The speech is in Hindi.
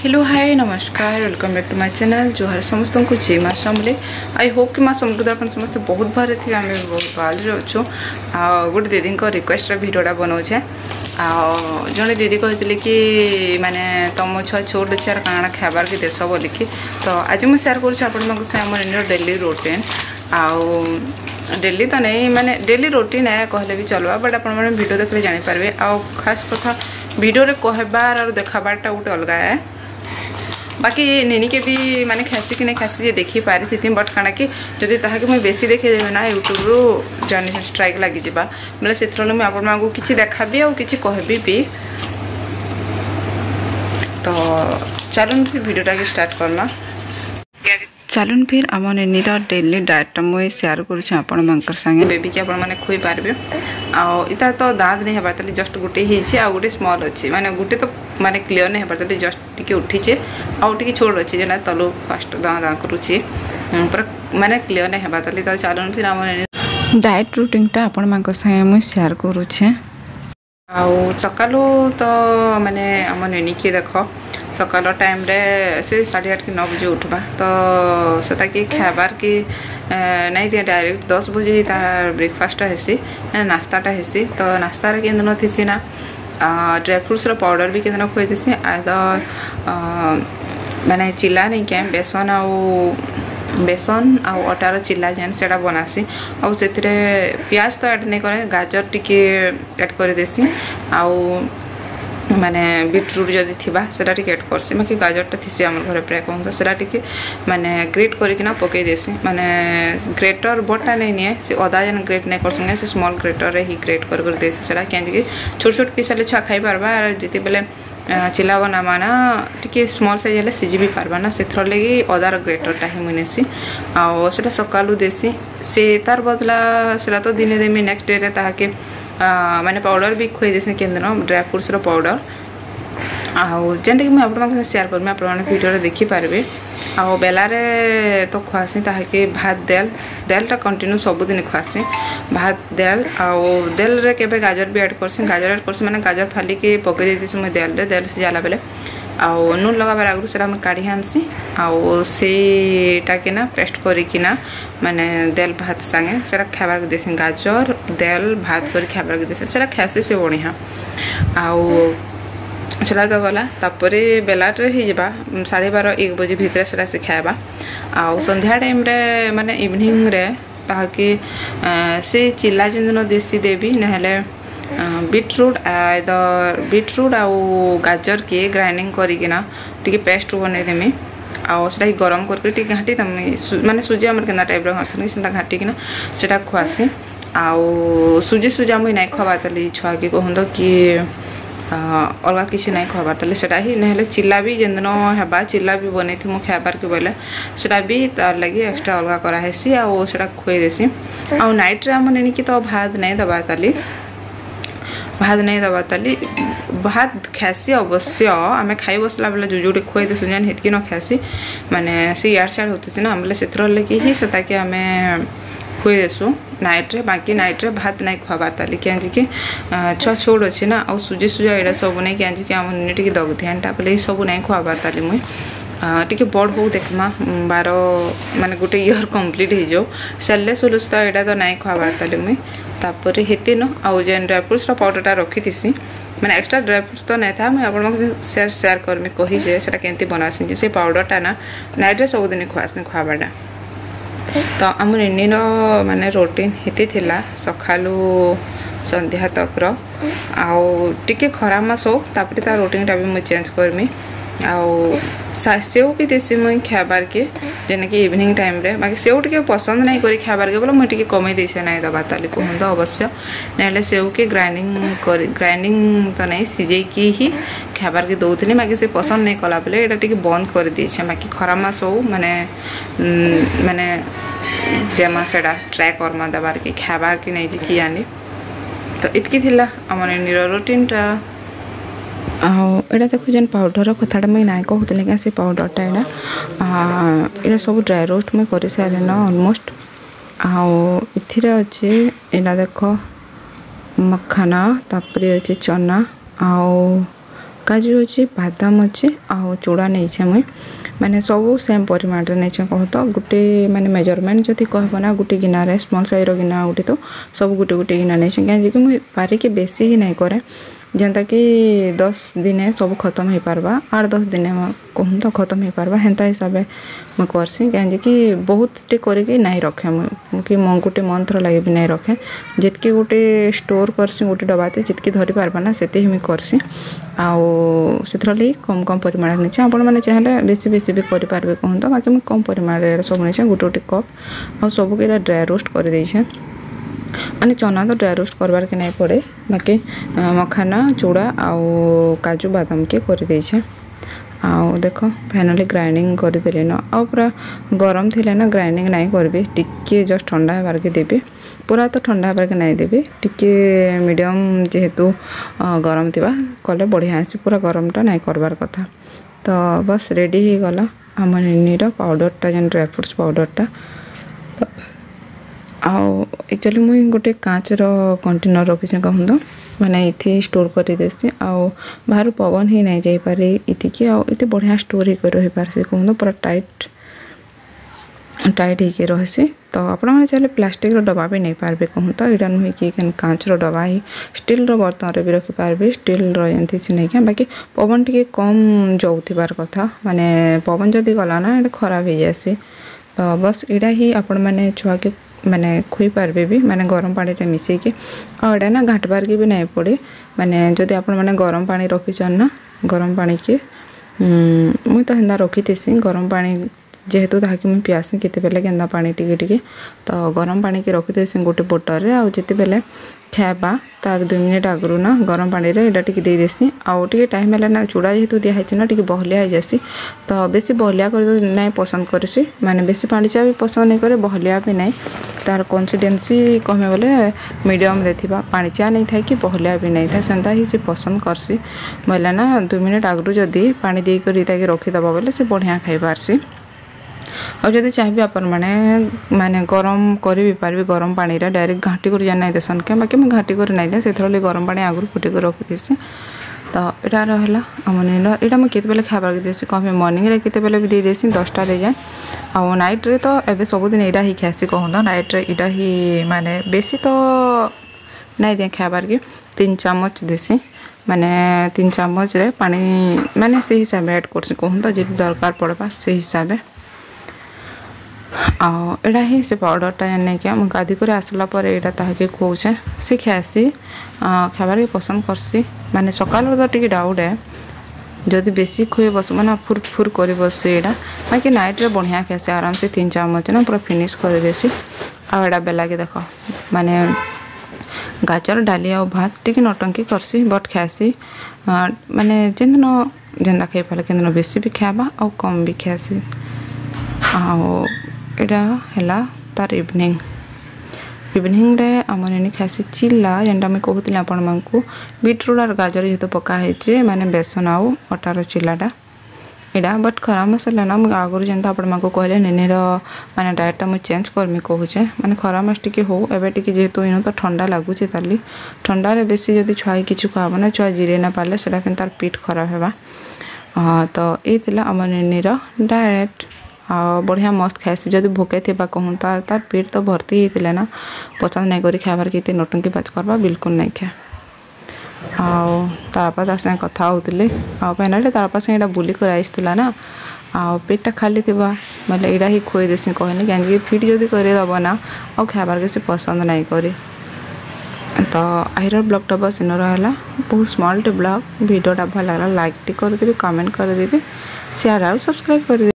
हेलो हाय नमस्कार welcome back to my channel जो हर समस्त को जय माँ समले आई होप कि माँ समृद्ध अपन समस्त बहुत भरे थे आम बहुत भले अच्छु गोटे दीदी रिक्वेस्ट भिडियोटा बनाऊे जड़े दीदी कहते कि माने तुम छुआ छोट अच्छे काଣା खाबार के देश बोलिकी तो आज मुझे सेयार कर डेली रूटीन आउ डेली तो नहीं माने डेली रूटीन है कहले भी चलवा बट आप वीडियो देखले जानीपारे आउ खास कथा वीडियो रे कहबार और देखाबारटा गोटे अलग है बाकी नेनी के भी माने खासी कि नहीं खासी जे देखी पारी थी बट काना कि जदि ताहा कि मैं बेसी देखे देबे ना यूट्यूब रो जानी स्ट्राइक लागी जिबा मतलब सेथरले मैं आपन मागु किछि देखाबी और किछि कहबी भी तो चलन फिर वीडियोटा के स्टार्ट करना चलन फिर आम नेनीर डेली डाएट मुझे सेयार कर संगे बेबी के आपण मैंने खुई पारे आटा तो दाँत नहीं हबार ताली जस्ट गोटे ही गोटे स्मॉल अच्छी माने गोटे तो माने क्लियर नहीं हबार ताली जस्ट टिके उठीचे आउ टिके छोड़ अच्छी जेना तलु फास्ट दाँ दाँ करुच्ची पूरा माने क्लियर नहीं हबार ताली तो चलन फिर आम डाएट रूटीनटा आपण मान संगे मुझे सेयार करुचे आउ सकालू तो माने आम नेनी के देख सकाल टाइम रे से 8:30 कि 9 बजे उठवा तो से कि खाबार कि नहीं दिया डायरेक्ट 10 बजे ही तार ब्रेकफास्ट हेसी नास्ताटा हेसी तो नास्ता के थी ना ड्राई फ्रूट्स पाउडर भी के खुई थी माने चिल्ला नहीं क्या बेसन आउ अटार चिल्ला जेन से बनासी आउ से प्याज तो ऐड नहीं करे गाजर टिके ऐड कर देसी आउ माने बीटरूट जदि थिबा सेटा टिके ऐड करसी बाकी गाजरटा थीसी हमर घरे प्राय कहूँ तो सेटा टिके माने ग्रेट करकिना पकई देसी माने ग्रेटर बटा नहीं निए से अदा जन ग्रेट नहीं कर संगे से स्मॉल ग्रेटर रे ही ग्रेट कर देसी सेटा कि छोट छोट पीस ले छुआ खाई पारबा जति बेले चिल्ला बनामा ना टिके स्मॉल साइज हेले सिझी भी पारबा ना से थर लगी अदार ग्रेटरटा ही मुनेसी आ सेटा सकालू देसी से तार बदला सेटा तो दिने देमी नेक्स्ट डे रे ताके माने पाउडर भी खुई देसी केंद्र ड्राई फ्रूट्स रो पाउडर आउ जेनटा कि मैं आप सेयार करमी आप वीडियो देखी पारे आउ बेलारे तो खुआसी ताकि भात देलटा कंटिन्यू सबुदिन खुआसी भात देल आउ देल रे केबे गाजर भी ऐड करसी गाजर ऐड करसी माने गाजर फाली के पकई देसी मैं देल से जाला बेले आउ नून लगाबार आगु सेटा मैं काढ़ी आनसी आउ सेटा के ना पेस्ट करिकिना माने देल भात संगे सेटा खाबार के देसी गाजर देल भात कर खाबार के देसी सेटा खासी से बढ़िया आउ सेटा तो गला तापरे बेलाटे ही जबा 12:30-1 बजे भितर सेटा से खाइबा आउ संध्या टाइम रे माने इवनिंग रे ताकि से चिल्ला जिन देसी देवी नहले बीटरूट आउ गाजर के ग्राइंडिंग करिकिना टिके पेस्ट बनै देमी आउ सेटा गरम करके घाटी माने सुजी आमर केना टाइप रो हसन सेटा घाटी किना सेटा खुआसी आउ सुजी मुई नहीं खवा तली छुआ के कहूँ कि अलग किसी नहीं खबर ताले सेटा ही नहले चिल्ला भी जेन हेबा चिल्ला भी बनै थी मु खाबार के बोले सेटा भी तार लगी एक्स्ट्रा अलग करा हेसी आ सेटा खुई देसी आ नाइट रे हम नेनी कि तो भात नहीं दबा ताली भात खासी अवश्य आम खाई बसला बेले जो खुई देसु जेन हेतकी न खासी माने से यार साइड होते ना बोले सेथर लगी ही सेता के आमे खुई देसु नाइट रे बाकी नाइट रे भात नहीं खुआबार ताली क्या कि छुआ छोड़ अच्छी ना आ सुजी सुजा यहाँ सब नहीं क्या कि आम टे दग ध्यानटा बोले सब नहीं खुआबार ताली मुई टिके बड़ हो देखमा 12 माने गोटे ईयर कंप्लीट हो जाओ सेल्ले सुलुस तो यहाँ तो नहीं खुआबार ताली मुई तापर हेती न आउ जेन ड्राई फ्रूट्स पाउडरटा रखी थी मैंने एक्स्ट्रा ड्राई फ्रूट्स तो नहीं था मैं आप सेयार करमी कही जे सेटा केंती बनासी से पाउडरटा ना नाइट रे सब दिन खुआबाटा तो आम नेनीर माने रूटीन हेती थिला सखालू संध्या तक आउ टिके खरा मास हो तापर तार रूटीनटा भी मुझे चेंज करमी आउ सेव भी देसी मुई खाबार के जेने कि इवनिंग टाइम रे बाकी सेव टिके पसंद नहीं करी खाबार के बोले मुझे टिके कमे देसे नहीं दबा ताली कहूँ तो अवश्य नहले सेव के ग्राइंडिंग तो नहीं सिझे की ही खाबार के दौनी बाकी से पसंद नहीं कला बेले यहाँ टिके बंद कर दीछे बाकी खरा मास हो माने माने देमा सेटा ट्राए करमा दबार के खाबार के नहीं कि आनी तो इतकी थिला आम नेनीर रूटीनटा आउटा देखो जेन पाउडर कथाटा मुझे ना कहूली क्या से पाउडरटा यहाँ सब ड्राई रोस्ट मुझे कर सारे ना अलमोस्ट आउे अच्छे यहाँ देख मखाना तापर अच्छे चना आउ काजू अच्छे बादाम अच्छे आउ चूड़ा नहीं मुई माने सब सेम परिमाण नहीं कह तो गोटे माने मेजरमेंट जदि कहब ना गोटे गिनारे स्मॉल साइज गिना गोटे तो सब गोटे गोटे गिना नहीं कहीं मुझे पारिकी बेसी ही नहीं करे जेनता कि 10 दिन सब खत्म हो पारबा 8-10 दिन कहूँ तो खत्म हो पारबा हेन्ता हिसाब मुझे करसी कहीं कि बहुत टे करके नहीं रखे कि गोटे मंथर लगे भी नहीं रखे जितकी गोटे स्टोर करसी गोटे डबाते जितकी धरी पारबा ना से मुझे करसी आउ से कम कम परिमाण नहीं आपण मैंने चाहे बेसी बेसी भी करें कहूँ तो बाकी मुझे कम परिमाण सब नहीं गोटे गोटे कप आ सबको ये ड्राए रोस्ट कर देछे माने चना तो ड्राई रोस्ट करवार के नहीं पड़े बाकी मखाना चूड़ा आउ काजू बादाम के कर देछे आउ देखो फाइनली ग्राइंडिंग करदेली न आ पूरा गरम थिले ना ग्राइंडिंग नहीं करबे टिके जस्ट ठंडा होबार के देबे पूरा तो ठंडा होबार के नहीं देबे टिके मीडियम जेहेतु गरम थिबा कले बढ़िया आसी पूरा गरमटा नहीं करवार कथा तो बस रेडी हो गला आम निनीर पाउडरटा जेन ड्राई फ्रूट्स पाउडरटा तो आउ एक्चुअली मुई गोटे काचर कंटेनर रखी कहूँ तो मैंने इथे स्टोर कर देसी आउ बाहर पवन ही नहीं जाई पारे इतिकी आउ इते बढ़िया स्टोर ही कर रही पारसी कहूँ तो पूरा टाइट ही रही तो आपण मैंने चाहे प्लास्टिक डब्बा भी नहीं पारबे कहूँ तो यहाँ नुहे कि कांचर डब्बा ही स्टील बर्तन भी रखिपारे स्टील नहीं क्या बाकी पवन टी कम जाऊबार कथा माने पवन जदि गला ना ये खराब हो जासी तो बस इड़ा ही आपण मैंने छुआ के माने खुई पारबे भी माने गरम पानी रे मिसेकी आ एडा ना घाटबार के भी नहीं पड़े माने जदि आपण माने गरम पानी रखिछन ना गरम पानी के मुई तो हेंदा रखिथेसी गरम पानी जेहेतु ताकि मुई पियासी केते बेले गेंदा पानी टिके तो गरम पानी के रखिथेसी गोटे बोतल रे आ जेते बेले खाबा तार 2 मिनिट आगु ना गरम पानी रे एडा टिके दे देसी आउ टिके टाइम है ना चूड़ा जेहेतु दिया है ना टिके बहलिया हो जासी तो बेसी बहलिया कर नहीं पसंद करसी माने बेसी पानी चा भी पसंद नहीं करे बहलिया भी नहीं तार कंसिस्टेंसी कमे बोले मीडियम रे थिबा पानी चा नहीं था कि बहलिया भी नहीं था सेंता ही से पसंद करसी बोले ना 2 मिनिट आगु जदि पानी दे कर ताकि रखी दबा बोले से बढ़िया खाई पारसी और जब चाहिए आप माने गरम करी भी पार्बे गरम पानी रे डायरेक्ट घाटी कर जाना देसन के बाकी मैं घाटी कर नहीं दे से गरम पानी आगु फुटे कर रखी देसी तो यहाँ रहा आमन यहाँ मुझे केतबेले खाबार देसी कम मॉर्निंग रे केतबेले भी दे देसी 10टा रे जाए आ नाइट रे तो एबे सबुदिन यहाँ ही खासी कहूँ तो नाइट रे यहाँ ही माने बेसी तो नहीं दे खाबार के 3 चामच देसी माने 3 चामच रे पानी माने से हिसाब ऐड करसी कहूँ तो जी दरकार पड़वा से हिसाब आड़ा ही से पाउडरटा नहीं क्या मुझे गाधी कर आसला यहाँ ताकि खोचे सी खासी खाबार के पसंद करसी माने सकाल तो टी डाउट है जदि बेसी खुए बस ना फुर फुर कर बस यहाँ बाकी नाइट रे बढ़िया खासी आराम से 3 चामच ना पूरा फिनिश कर देसी आड़ा बेला के देख माने गाजर डाली आ भात टी नटंकी करसी बट खासी माने जिन जेन्दा खाई पारे कि बेसी भी खाबा आ कम भी खासी आला तार इवनिंग रे आम नानी खासी चिल्ला जेनटा मुझे कहती आपण को बीटरूट और गाजर जेहेतु पकाई माने बेसन आउ अटार चिल्लाटा यहाँ बट खरा मसला ना मुझे आगुरी जेनता आपण को कहले निनीर माने डाएटा मुझे चेंज करमी कहूचे माने खरा मास टी हो एवं टी जेहेतु इन तो ठंडा लगुचे ताली ठंडा रे बेसी जदि छुआ किसी खाब ना छुआ जीरे ना पारे से तार पेट खराब होगा तो ये आम निनीर डाएट बढ़िया मस्त खासी जब भोके थे कहूँ तार पेट तो भर्ती होता ना पसंद नहीं करी खाबार के नटंकी बाज करवा बिल्कुल नहीं खा तारपा तार संगे कथा होते फाइनाली तारपा संगे बुली कर आईला ना पेटा खाली थी मतलब यहाँ ही खुए देसी कहनी कहीं फिट जदि करदब ना आ खाबार के पसंद नहीं करी तो आहिर ब्लॉगटा बस इन रहा बहुत स्मॉल टे ब्लॉग वीडियोटा भल लगा लाइक टी करदेवी कमेंट करदेवी शेयर और सब्सक्राइब कर